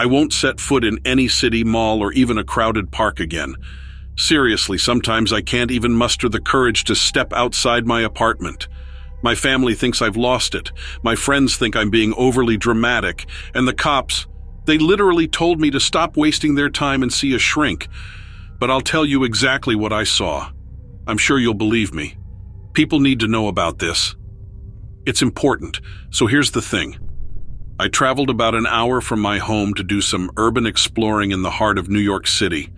I won't set foot in any city, mall, or even a crowded park again. Seriously, sometimes I can't even muster the courage to step outside my apartment. My family thinks I've lost it. My friends think I'm being overly dramatic. And the cops, they literally told me to stop wasting their time and see a shrink. But I'll tell you exactly what I saw. I'm sure you'll believe me. People need to know about this. It's important. So here's the thing. I traveled about an hour from my home to do some urban exploring in the heart of New York City.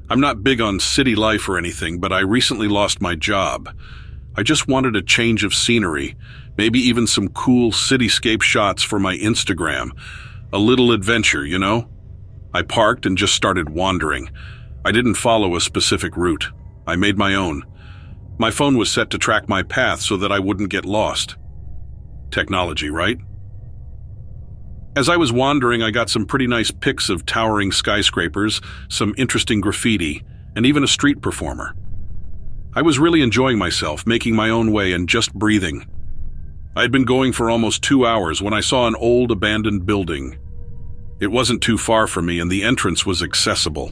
I'm not big on city life or anything, but I recently lost my job. I just wanted a change of scenery, maybe even some cool cityscape shots for my Instagram. A little adventure, you know? I parked and just started wandering. I didn't follow a specific route. I made my own. My phone was set to track my path so that I wouldn't get lost. Technology, right? As I was wandering, I got some pretty nice pics of towering skyscrapers, some interesting graffiti, and even a street performer. I was really enjoying myself, making my own way and just breathing. I had been going for almost 2 hours when I saw an old abandoned building. It wasn't too far from me and the entrance was accessible.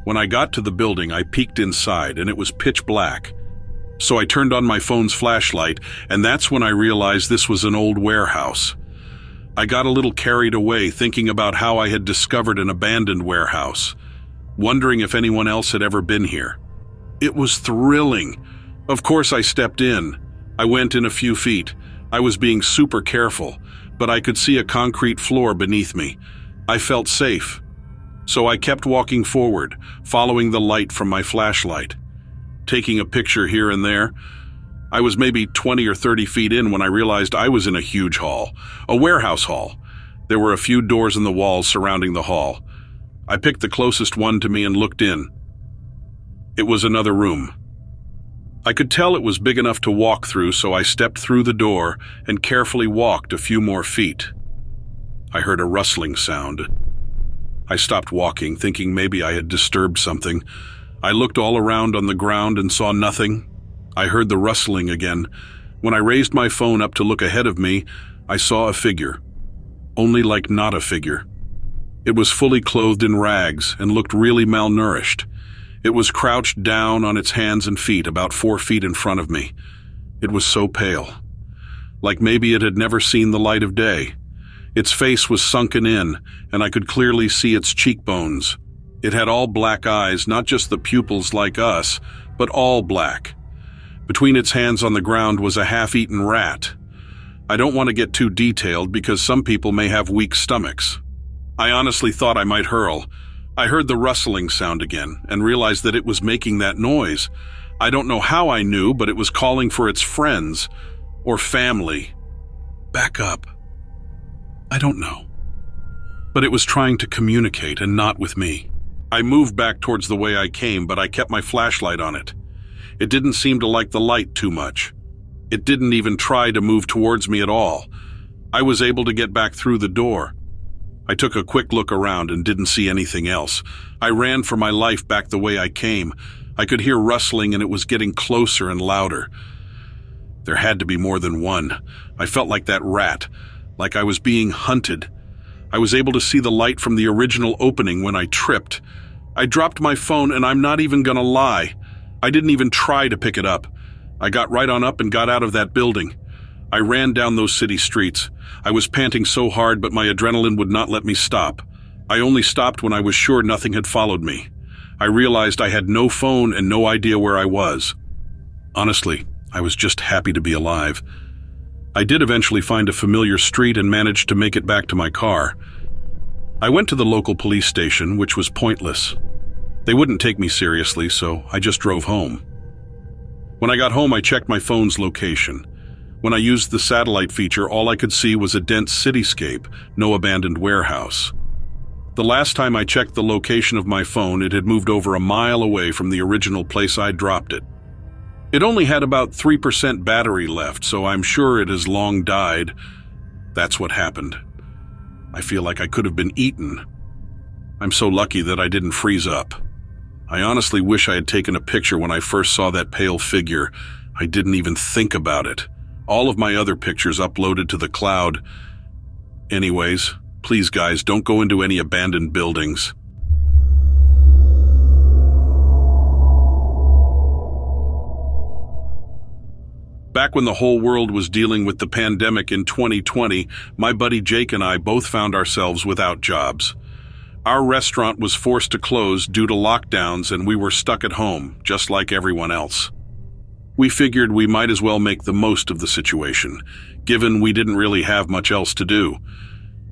When I got to the building, I peeked inside and it was pitch black. So I turned on my phone's flashlight, and that's when I realized this was an old warehouse. I got a little carried away thinking about how I had discovered an abandoned warehouse, wondering if anyone else had ever been here. It was thrilling. Of course I stepped in. I went in a few feet. I was being super careful, but I could see a concrete floor beneath me. I felt safe. So I kept walking forward, following the light from my flashlight, taking a picture here and there. I was maybe 20 or 30 feet in when I realized I was in a huge hall, a warehouse hall. There were a few doors in the walls surrounding the hall. I picked the closest one to me and looked in. It was another room. I could tell it was big enough to walk through, so I stepped through the door and carefully walked a few more feet. I heard a rustling sound. I stopped walking, thinking maybe I had disturbed something. I looked all around on the ground and saw nothing. I heard the rustling again. When I raised my phone up to look ahead of me, I saw a figure. Only like not a figure. It was fully clothed in rags and looked really malnourished. It was crouched down on its hands and feet about 4 feet in front of me. It was so pale. Like maybe it had never seen the light of day. Its face was sunken in, and I could clearly see its cheekbones. It had all black eyes, not just the pupils like us, but all black. Between its hands on the ground was a half-eaten rat. I don't want to get too detailed because some people may have weak stomachs. I honestly thought I might hurl. I heard the rustling sound again and realized that it was making that noise. I don't know how I knew, but it was calling for its friends or family. Back up. I don't know. But it was trying to communicate and not with me. I moved back towards the way I came, but I kept my flashlight on it. It didn't seem to like the light too much. It didn't even try to move towards me at all. I was able to get back through the door. I took a quick look around and didn't see anything else. I ran for my life back the way I came. I could hear rustling and it was getting closer and louder. There had to be more than one. I felt like that rat, like I was being hunted. I was able to see the light from the original opening when I tripped. I dropped my phone and I'm not even gonna lie. I didn't even try to pick it up. I got right on up and got out of that building. I ran down those city streets. I was panting so hard, but my adrenaline would not let me stop. I only stopped when I was sure nothing had followed me. I realized I had no phone and no idea where I was. Honestly, I was just happy to be alive. I did eventually find a familiar street and managed to make it back to my car. I went to the local police station, which was pointless. They wouldn't take me seriously, so I just drove home. When I got home, I checked my phone's location. When I used the satellite feature, all I could see was a dense cityscape, no abandoned warehouse. The last time I checked the location of my phone, it had moved over a mile away from the original place I dropped it. It only had about 3% battery left, so I'm sure it has long died. That's what happened. I feel like I could have been eaten. I'm so lucky that I didn't freeze up. I honestly wish I had taken a picture when I first saw that pale figure. I didn't even think about it. All of my other pictures uploaded to the cloud. Anyways, Please, guys, don't go into any abandoned buildings. Back when the whole world was dealing with the pandemic in 2020, my buddy Jake and I both found ourselves without jobs. Our restaurant was forced to close due to lockdowns, and we were stuck at home, just like everyone else. We figured we might as well make the most of the situation, given we didn't really have much else to do.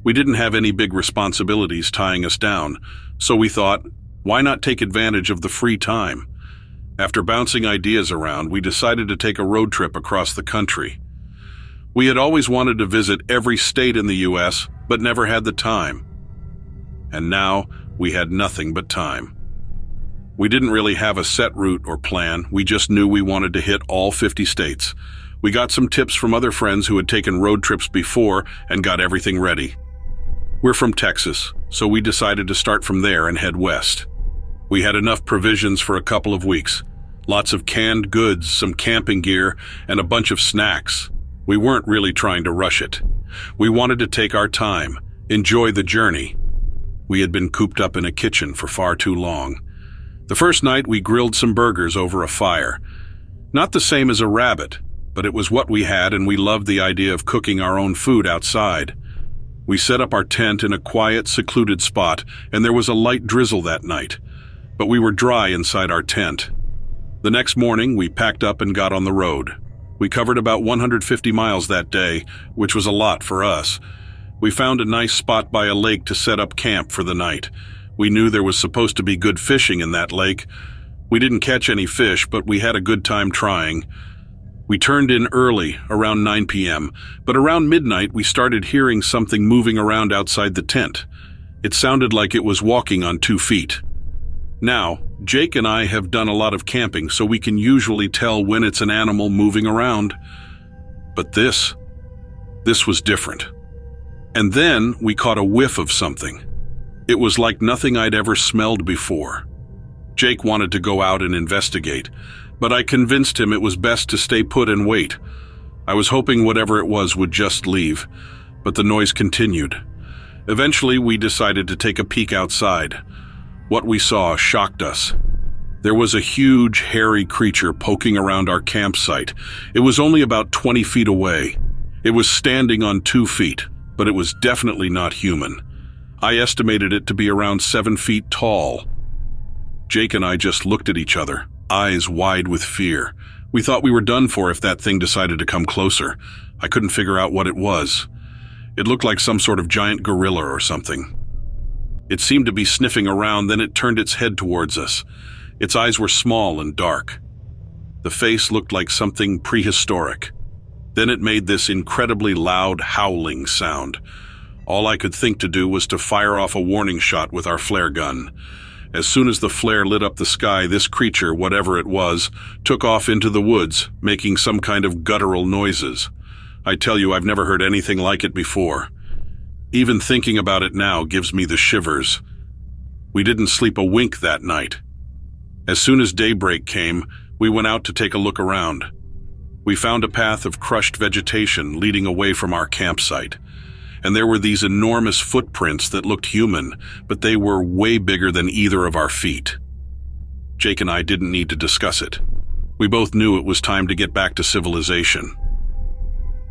We didn't have any big responsibilities tying us down, so we thought, why not take advantage of the free time? After bouncing ideas around, we decided to take a road trip across the country. We had always wanted to visit every state in the US, but never had the time. And now, we had nothing but time. We didn't really have a set route or plan, we just knew we wanted to hit all 50 states. We got some tips from other friends who had taken road trips before and got everything ready. We're from Texas, so we decided to start from there and head west. We had enough provisions for a couple of weeks. Lots of canned goods, some camping gear, and a bunch of snacks. We weren't really trying to rush it. We wanted to take our time, enjoy the journey. We had been cooped up in a kitchen for far too long. The first night we grilled some burgers over a fire. Not the same as a rabbit, but it was what we had, and we loved the idea of cooking our own food outside. We set up our tent in a quiet, secluded spot, and there was a light drizzle that night, but we were dry inside our tent. The next morning, we packed up and got on the road. We covered about 150 miles that day, which was a lot for us. We found a nice spot by a lake to set up camp for the night. We knew there was supposed to be good fishing in that lake. We didn't catch any fish, but we had a good time trying. We turned in early, around 9 p.m., but around midnight we started hearing something moving around outside the tent. It sounded like it was walking on 2 feet. Now, Jake and I have done a lot of camping, so we can usually tell when it's an animal moving around. But this was different. And then we caught a whiff of something. It was like nothing I'd ever smelled before. Jake wanted to go out and investigate, but I convinced him it was best to stay put and wait. I was hoping whatever it was would just leave, but the noise continued. Eventually, we decided to take a peek outside. What we saw shocked us. There was a huge, hairy creature poking around our campsite. It was only about 20 feet away. It was standing on 2 feet, but it was definitely not human. I estimated it to be around 7 feet tall. Jake and I just looked at each other, eyes wide with fear. We thought we were done for if that thing decided to come closer. I couldn't figure out what it was. It looked like some sort of giant gorilla or something. It seemed to be sniffing around, then it turned its head towards us. Its eyes were small and dark. The face looked like something prehistoric. Then it made this incredibly loud howling sound. All I could think to do was to fire off a warning shot with our flare gun. As soon as the flare lit up the sky, this creature, whatever it was, took off into the woods, making some kind of guttural noises. I tell you, I've never heard anything like it before. Even thinking about it now gives me the shivers. We didn't sleep a wink that night. As soon as daybreak came, we went out to take a look around. We found a path of crushed vegetation leading away from our campsite. And there were these enormous footprints that looked human, but they were way bigger than either of our feet. Jake and I didn't need to discuss it. We both knew it was time to get back to civilization.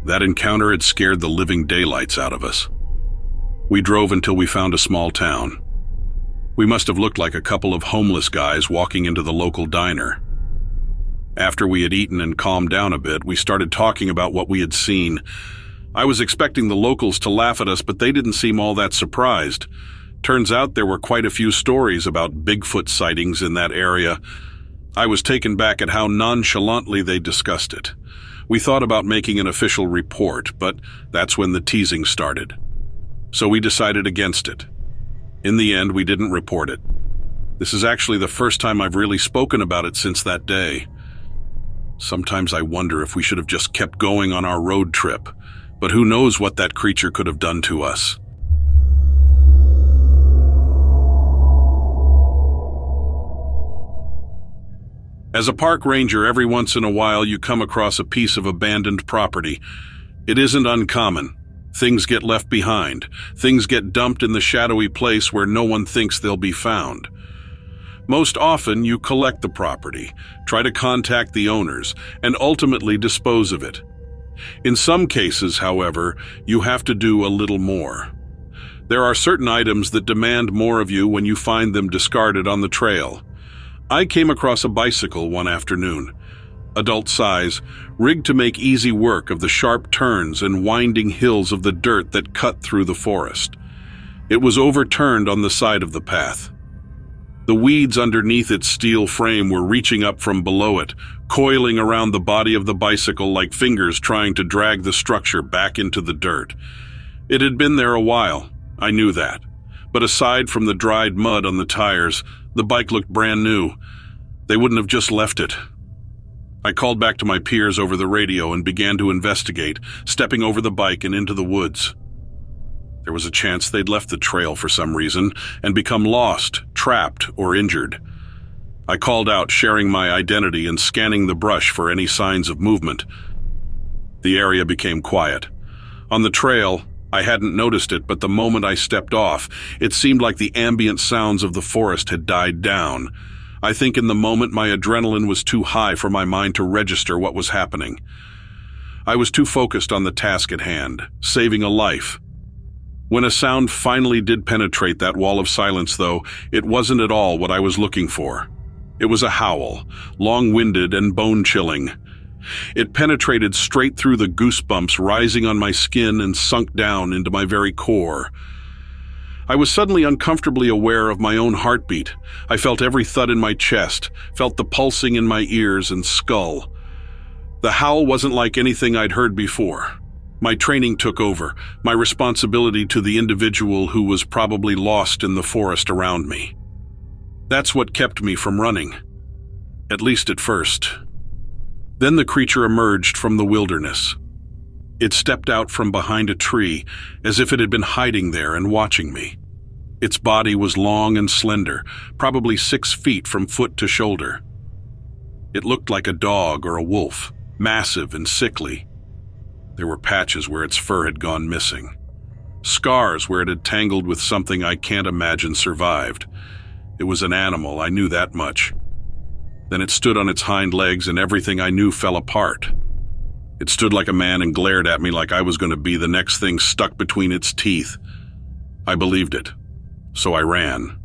That encounter had scared the living daylights out of us. We drove until we found a small town. We must have looked like a couple of homeless guys walking into the local diner. After we had eaten and calmed down a bit, we started talking about what we had seen. I was expecting the locals to laugh at us, but they didn't seem all that surprised. Turns out there were quite a few stories about Bigfoot sightings in that area. I was taken back at how nonchalantly they discussed it. We thought about making an official report, but that's when the teasing started. So we decided against it. In the end, we didn't report it. This is actually the first time I've really spoken about it since that day. Sometimes I wonder if we should have just kept going on our road trip. But who knows what that creature could have done to us. As a park ranger, every once in a while you come across a piece of abandoned property. It isn't uncommon. Things get left behind. Things get dumped in the shadowy place where no one thinks they'll be found. Most often, you collect the property, try to contact the owners, and ultimately dispose of it. In some cases, however, you have to do a little more. There are certain items that demand more of you when you find them discarded on the trail. I came across a bicycle one afternoon, adult size, rigged to make easy work of the sharp turns and winding hills of the dirt that cut through the forest. It was overturned on the side of the path. The weeds underneath its steel frame were reaching up from below it, coiling around the body of the bicycle like fingers trying to drag the structure back into the dirt. It had been there a while, I knew that. But aside from the dried mud on the tires, the bike looked brand new. They wouldn't have just left it. I called back to my peers over the radio and began to investigate, stepping over the bike and into the woods. There was a chance they'd left the trail for some reason and become lost, trapped, or injured. I called out, sharing my identity and scanning the brush for any signs of movement. The area became quiet. On the trail, I hadn't noticed it, but the moment I stepped off, it seemed like the ambient sounds of the forest had died down. I think in the moment my adrenaline was too high for my mind to register what was happening. I was too focused on the task at hand, saving a life. When a sound finally did penetrate that wall of silence, though, it wasn't at all what I was looking for. It was a howl, long-winded and bone-chilling. It penetrated straight through the goosebumps rising on my skin and sunk down into my very core. I was suddenly uncomfortably aware of my own heartbeat. I felt every thud in my chest, felt the pulsing in my ears and skull. The howl wasn't like anything I'd heard before. My training took over, my responsibility to the individual who was probably lost in the forest around me. That's what kept me from running, at least at first. Then the creature emerged from the wilderness. It stepped out from behind a tree, as if it had been hiding there and watching me. Its body was long and slender, probably 6 feet from foot to shoulder. It looked like a dog or a wolf, massive and sickly. There were patches where its fur had gone missing, scars where it had tangled with something I can't imagine survived. It was an animal, I knew that much. Then it stood on its hind legs and everything I knew fell apart. It stood like a man and glared at me like I was going to be the next thing stuck between its teeth. I believed it, so I ran.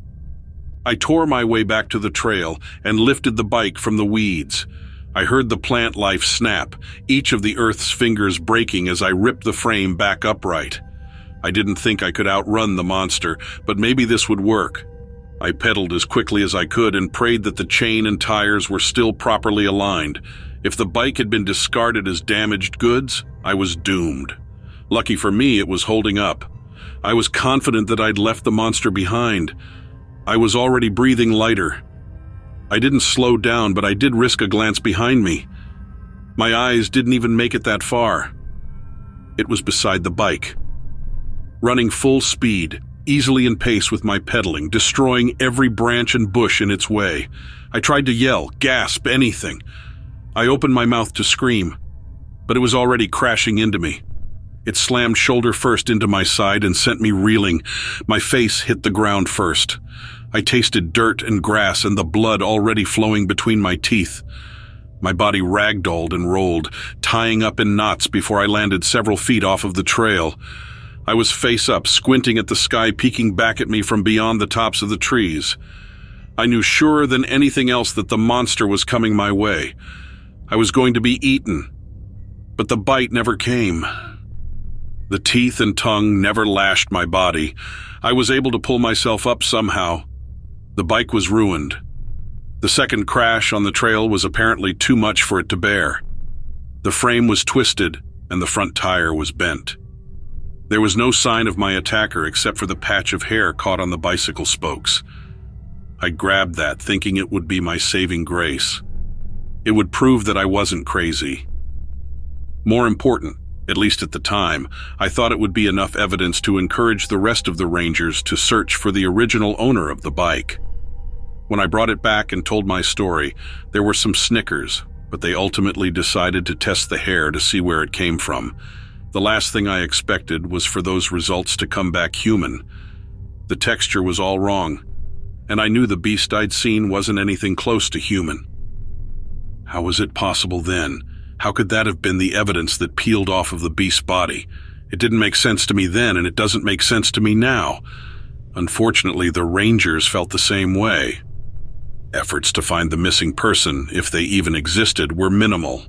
I tore my way back to the trail and lifted the bike from the weeds. I heard the plant life snap, each of the earth's fingers breaking as I ripped the frame back upright. I didn't think I could outrun the monster, but maybe this would work. I pedaled as quickly as I could and prayed that the chain and tires were still properly aligned. If the bike had been discarded as damaged goods, I was doomed. Lucky for me, it was holding up. I was confident that I'd left the monster behind. I was already breathing lighter. I didn't slow down, but I did risk a glance behind me. My eyes didn't even make it that far. It was beside the bike, running full speed, easily in pace with my pedaling, destroying every branch and bush in its way. I tried to yell, gasp, anything. I opened my mouth to scream, but it was already crashing into me. It slammed shoulder first into my side and sent me reeling. My face hit the ground first. I tasted dirt and grass and the blood already flowing between my teeth. My body ragdolled and rolled, tying up in knots before I landed several feet off of the trail. I was face up, squinting at the sky peeking back at me from beyond the tops of the trees. I knew surer than anything else that the monster was coming my way. I was going to be eaten, but the bite never came. The teeth and tongue never lashed my body. I was able to pull myself up somehow. The bike was ruined. The second crash on the trail was apparently too much for it to bear. The frame was twisted and the front tire was bent. There was no sign of my attacker except for the patch of hair caught on the bicycle spokes. I grabbed that, thinking it would be my saving grace. It would prove that I wasn't crazy. More important, at least at the time, I thought it would be enough evidence to encourage the rest of the rangers to search for the original owner of the bike. When I brought it back and told my story, there were some snickers, but they ultimately decided to test the hair to see where it came from. The last thing I expected was for those results to come back human. The texture was all wrong, and I knew the beast I'd seen wasn't anything close to human. How was it possible then? How could that have been the evidence that peeled off of the beast's body? It didn't make sense to me then, and it doesn't make sense to me now. Unfortunately, the Rangers felt the same way. Efforts to find the missing person, if they even existed, were minimal.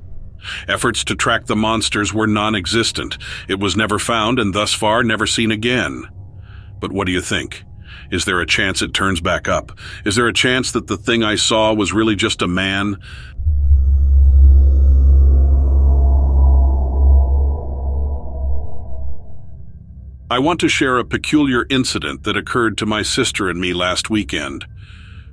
Efforts to track the monsters were non-existent. It was never found and thus far never seen again. But what do you think? Is there a chance it turns back up? Is there a chance that the thing I saw was really just a man? I want to share a peculiar incident that occurred to my sister and me last weekend.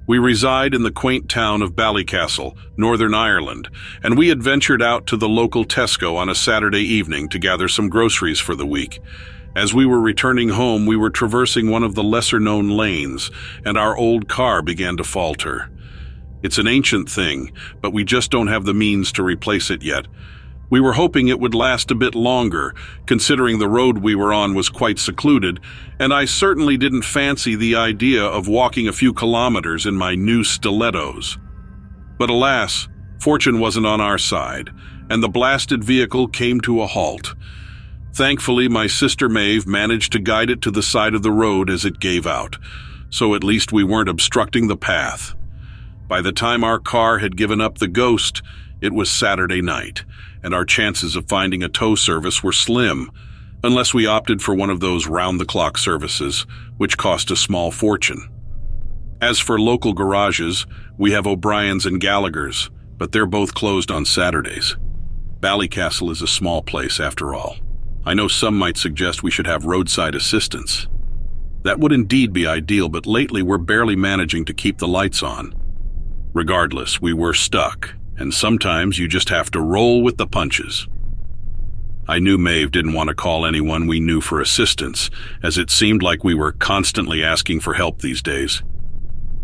We reside in the quaint town of Ballycastle, Northern Ireland, and we had ventured out to the local Tesco on a Saturday evening to gather some groceries for the week. As we were returning home, we were traversing one of the lesser-known lanes, and our old car began to falter. It's an ancient thing, but we just don't have the means to replace it yet. We were hoping it would last a bit longer, considering the road we were on was quite secluded, and I certainly didn't fancy the idea of walking a few kilometers in my new stilettos. But alas, fortune wasn't on our side, and the blasted vehicle came to a halt. Thankfully, my sister Maeve managed to guide it to the side of the road as it gave out, so at least we weren't obstructing the path. By the time our car had given up the ghost, it was Saturday night, and our chances of finding a tow service were slim, unless we opted for one of those round-the-clock services, which cost a small fortune. As for local garages, we have O'Brien's and Gallagher's, but they're both closed on Saturdays. Ballycastle is a small place after all. I know some might suggest we should have roadside assistance. That would indeed be ideal, but lately we're barely managing to keep the lights on. Regardless, we were stuck, and sometimes you just have to roll with the punches. I knew Maeve didn't want to call anyone we knew for assistance, as it seemed like we were constantly asking for help these days.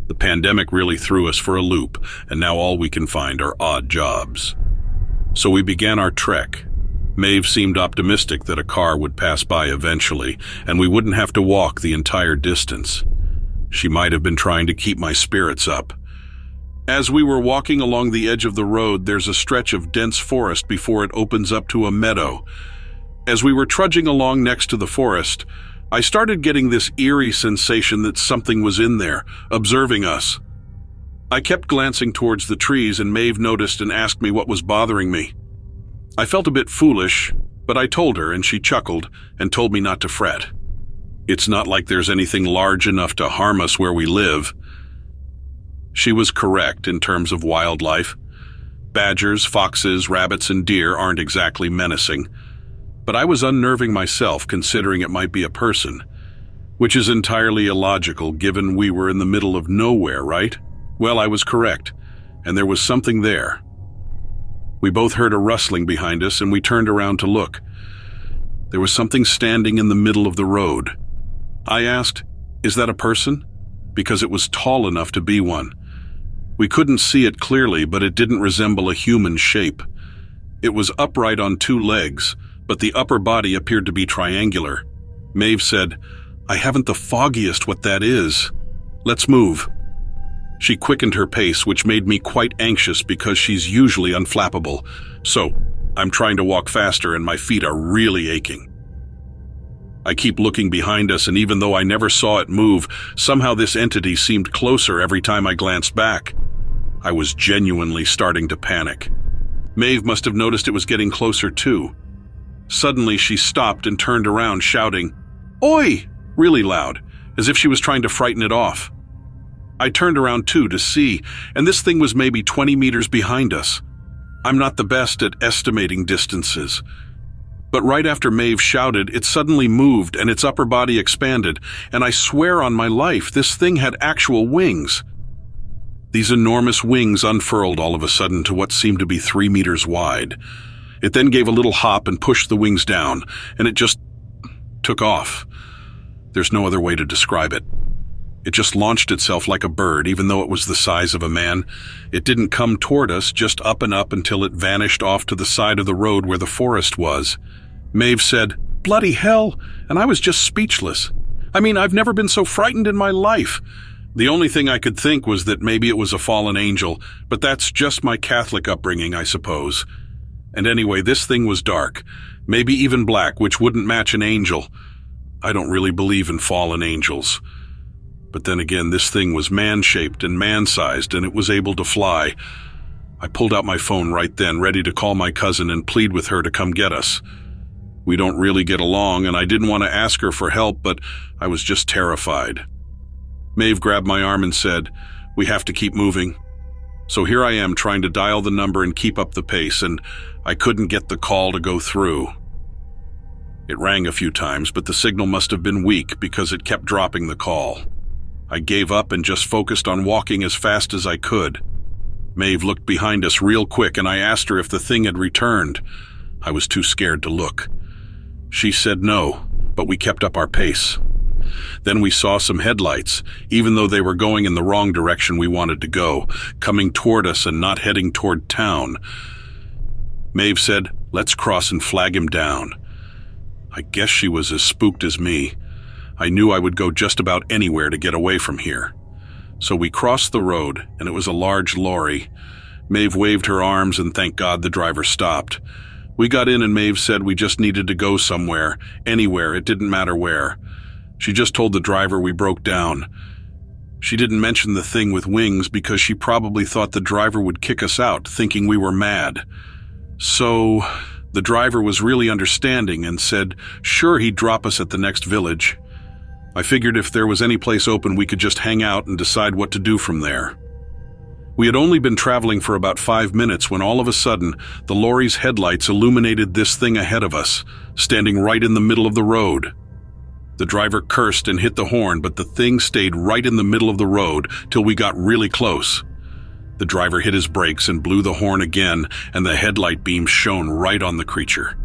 The pandemic really threw us for a loop, and now all we can find are odd jobs. So we began our trek. Maeve seemed optimistic that a car would pass by eventually, and we wouldn't have to walk the entire distance. She might have been trying to keep my spirits up. As we were walking along the edge of the road, there's a stretch of dense forest before it opens up to a meadow. As we were trudging along next to the forest, I started getting this eerie sensation that something was in there, observing us. I kept glancing towards the trees, and Maeve noticed and asked me what was bothering me. I felt a bit foolish, but I told her, and she chuckled and told me not to fret. It's not like there's anything large enough to harm us where we live. She was correct in terms of wildlife. Badgers, foxes, rabbits, and deer aren't exactly menacing. But I was unnerving myself, considering it might be a person, which is entirely illogical given we were in the middle of nowhere, right? Well, I was correct, and there was something there. We both heard a rustling behind us, and we turned around to look. There was something standing in the middle of the road. I asked, "Is that a person?" Because it was tall enough to be one. We couldn't see it clearly, but it didn't resemble a human shape. It was upright on two legs, but the upper body appeared to be triangular. Maeve said, "I haven't the foggiest what that is. Let's move." She quickened her pace, which made me quite anxious because she's usually unflappable. So, I'm trying to walk faster and my feet are really aching. I keep looking behind us, and even though I never saw it move, somehow this entity seemed closer every time I glanced back. I was genuinely starting to panic. Maeve must have noticed it was getting closer too. Suddenly she stopped and turned around, shouting, "Oi!" really loud, as if she was trying to frighten it off. I turned around too to see, and this thing was maybe 20 meters behind us. I'm not the best at estimating distances. But right after Maeve shouted, it suddenly moved and its upper body expanded, and I swear on my life, this thing had actual wings. These enormous wings unfurled all of a sudden to what seemed to be 3 meters wide. It then gave a little hop and pushed the wings down, and it just took off. There's no other way to describe it. It just launched itself like a bird, even though it was the size of a man. It didn't come toward us, just up and up until it vanished off to the side of the road where the forest was. Maeve said, "Bloody hell," and I was just speechless. I mean, I've never been so frightened in my life. The only thing I could think was that maybe it was a fallen angel, but that's just my Catholic upbringing, I suppose. And anyway, this thing was dark, maybe even black, which wouldn't match an angel. I don't really believe in fallen angels. But then again, this thing was man-shaped and man-sized, and it was able to fly. I pulled out my phone right then, ready to call my cousin and plead with her to come get us. We don't really get along, and I didn't want to ask her for help, but I was just terrified. Maeve grabbed my arm and said, "We have to keep moving." So here I am trying to dial the number and keep up the pace, and I couldn't get the call to go through. It rang a few times, but the signal must have been weak because it kept dropping the call. I gave up and just focused on walking as fast as I could. Maeve looked behind us real quick, and I asked her if the thing had returned. I was too scared to look. She said no, but we kept up our pace. Then we saw some headlights, even though they were going in the wrong direction we wanted to go, coming toward us and not heading toward town. Maeve said, "Let's cross and flag him down." I guess she was as spooked as me. I knew I would go just about anywhere to get away from here. So we crossed the road, and it was a large lorry. Maeve waved her arms, and thank God the driver stopped. We got in, and Maeve said we just needed to go somewhere, anywhere, it didn't matter where. She just told the driver we broke down. She didn't mention the thing with wings because she probably thought the driver would kick us out, thinking we were mad. So the driver was really understanding and said, sure, he'd drop us at the next village. I figured if there was any place open, we could just hang out and decide what to do from there. We had only been traveling for about 5 minutes when all of a sudden, the lorry's headlights illuminated this thing ahead of us, standing right in the middle of the road. The driver cursed and hit the horn, but the thing stayed right in the middle of the road till we got really close. The driver hit his brakes and blew the horn again, and the headlight beam shone right on the creature.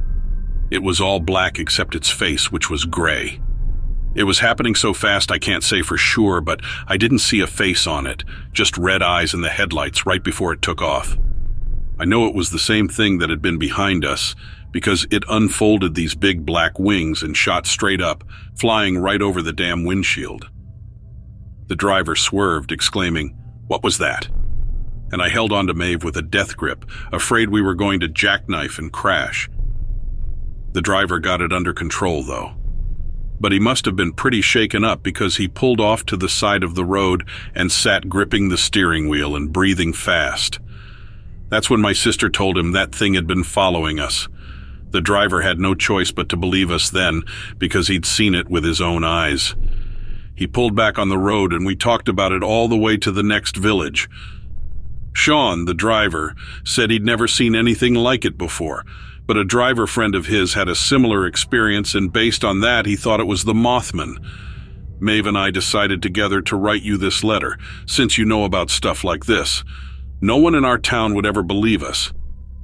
It was all black except its face, which was gray. It was happening so fast I can't say for sure, but I didn't see a face on it, just red eyes in the headlights right before it took off. I know it was the same thing that had been behind us, because it unfolded these big black wings and shot straight up, flying right over the damn windshield. The driver swerved, exclaiming, "What was that?" And I held on to Maeve with a death grip, afraid we were going to jackknife and crash. The driver got it under control, though. But he must have been pretty shaken up because he pulled off to the side of the road and sat gripping the steering wheel and breathing fast. That's when my sister told him that thing had been following us. The driver had no choice but to believe us then because he'd seen it with his own eyes. He pulled back on the road and we talked about it all the way to the next village. Sean, the driver, said he'd never seen anything like it before, but a driver friend of his had a similar experience, and based on that, he thought it was the Mothman. Maeve and I decided together to write you this letter, since you know about stuff like this. No one in our town would ever believe us.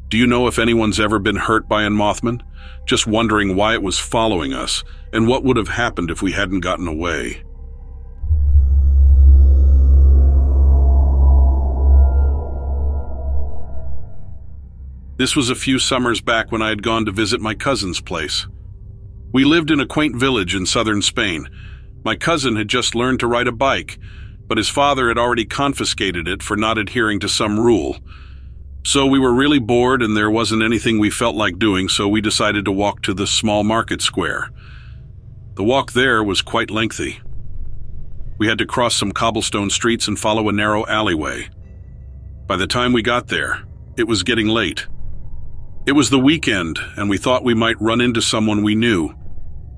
Do you know if anyone's ever been hurt by a Mothman? Just wondering why it was following us, and what would have happened if we hadn't gotten away. This was a few summers back when I had gone to visit my cousin's place. We lived in a quaint village in southern Spain. My cousin had just learned to ride a bike, but his father had already confiscated it for not adhering to some rule. So we were really bored and there wasn't anything we felt like doing, so we decided to walk to the small market square. The walk there was quite lengthy. We had to cross some cobblestone streets and follow a narrow alleyway. By the time we got there, it was getting late. It was the weekend, and we thought we might run into someone we knew.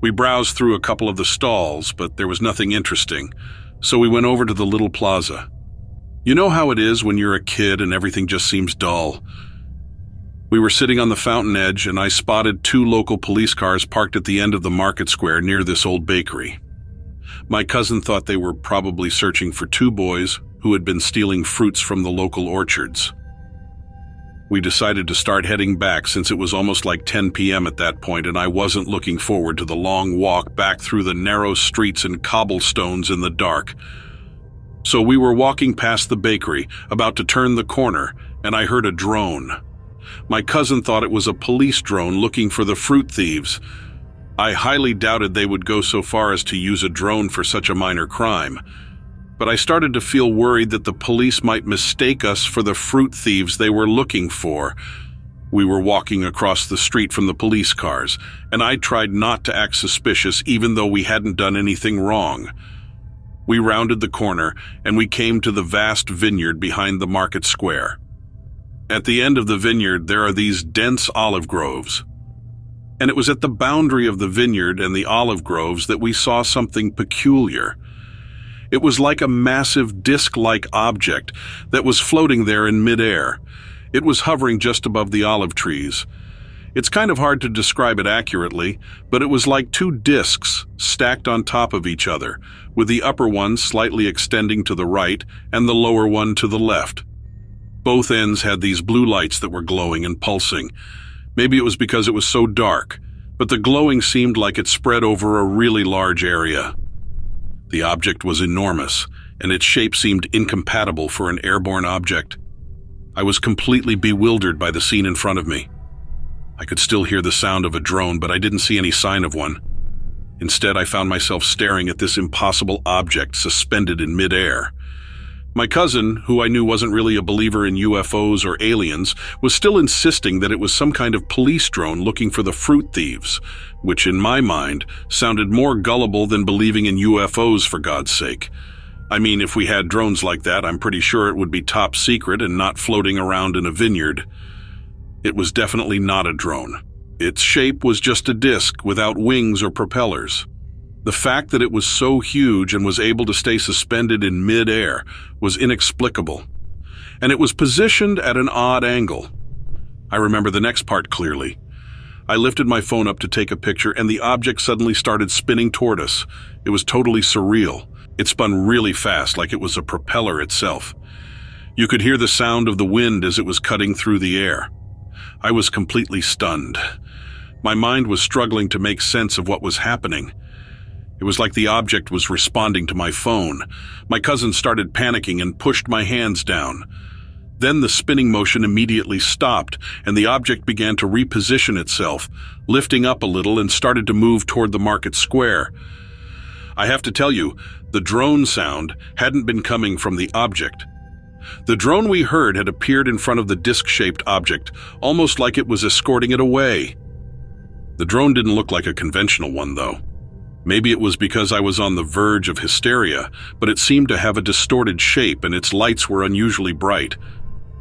We browsed through a couple of the stalls, but there was nothing interesting, so we went over to the little plaza. You know how it is when you're a kid and everything just seems dull. We were sitting on the fountain edge, and I spotted 2 local police cars parked at the end of the market square near this old bakery. My cousin thought they were probably searching for 2 boys who had been stealing fruits from the local orchards. We decided to start heading back since it was almost like 10 p.m. at that point, and I wasn't looking forward to the long walk back through the narrow streets and cobblestones in the dark. So we were walking past the bakery, about to turn the corner, and I heard a drone. My cousin thought it was a police drone looking for the fruit thieves. I highly doubted they would go so far as to use a drone for such a minor crime. But I started to feel worried that the police might mistake us for the fruit thieves they were looking for. We were walking across the street from the police cars, and I tried not to act suspicious even though we hadn't done anything wrong. We rounded the corner, and we came to the vast vineyard behind the market square. At the end of the vineyard, there are these dense olive groves. And it was at the boundary of the vineyard and the olive groves that we saw something peculiar. It was like a massive disc-like object that was floating there in midair. It was hovering just above the olive trees. It's kind of hard to describe it accurately, but it was like two discs stacked on top of each other, with the upper one slightly extending to the right and the lower one to the left. Both ends had these blue lights that were glowing and pulsing. Maybe it was because it was so dark, but the glowing seemed like it spread over a really large area. The object was enormous, and its shape seemed incompatible for an airborne object. I was completely bewildered by the scene in front of me. I could still hear the sound of a drone, but I didn't see any sign of one. Instead, I found myself staring at this impossible object suspended in midair. My cousin, who I knew wasn't really a believer in UFOs or aliens, was still insisting that it was some kind of police drone looking for the fruit thieves, which in my mind sounded more gullible than believing in UFOs, for God's sake. I mean, if we had drones like that, I'm pretty sure it would be top secret and not floating around in a vineyard. It was definitely not a drone. Its shape was just a disc without wings or propellers. The fact that it was so huge and was able to stay suspended in mid-air was inexplicable. And it was positioned at an odd angle. I remember the next part clearly. I lifted my phone up to take a picture, and the object suddenly started spinning toward us. It was totally surreal. It spun really fast, like it was a propeller itself. You could hear the sound of the wind as it was cutting through the air. I was completely stunned. My mind was struggling to make sense of what was happening. It was like the object was responding to my phone. My cousin started panicking and pushed my hands down. Then the spinning motion immediately stopped, and the object began to reposition itself, lifting up a little and started to move toward the market square. I have to tell you, the drone sound hadn't been coming from the object. The drone we heard had appeared in front of the disc-shaped object, almost like it was escorting it away. The drone didn't look like a conventional one, though. Maybe it was because I was on the verge of hysteria, but it seemed to have a distorted shape and its lights were unusually bright.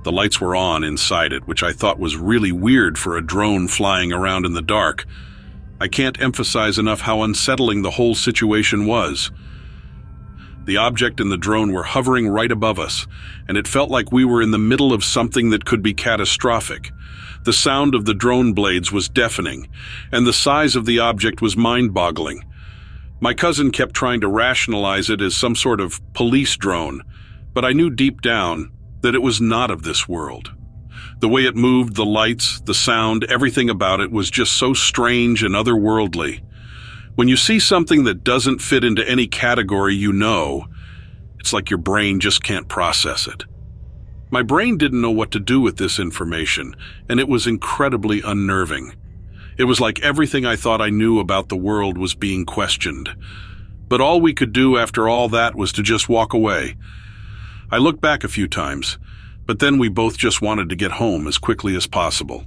The lights were on inside it, which I thought was really weird for a drone flying around in the dark. I can't emphasize enough how unsettling the whole situation was. The object and the drone were hovering right above us, and it felt like we were in the middle of something that could be catastrophic. The sound of the drone blades was deafening, and the size of the object was mind-boggling. My cousin kept trying to rationalize it as some sort of police drone, but I knew deep down that it was not of this world. The way it moved, the lights, the sound, everything about it was just so strange and otherworldly. When you see something that doesn't fit into any category you know, it's like your brain just can't process it. My brain didn't know what to do with this information, and it was incredibly unnerving. It was like everything I thought I knew about the world was being questioned. But all we could do after all that was to just walk away. I looked back a few times, but then we both just wanted to get home as quickly as possible.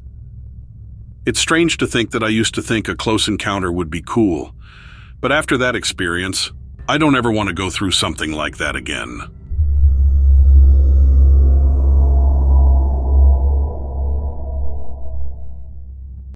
It's strange to think that I used to think a close encounter would be cool, but after that experience, I don't ever want to go through something like that again.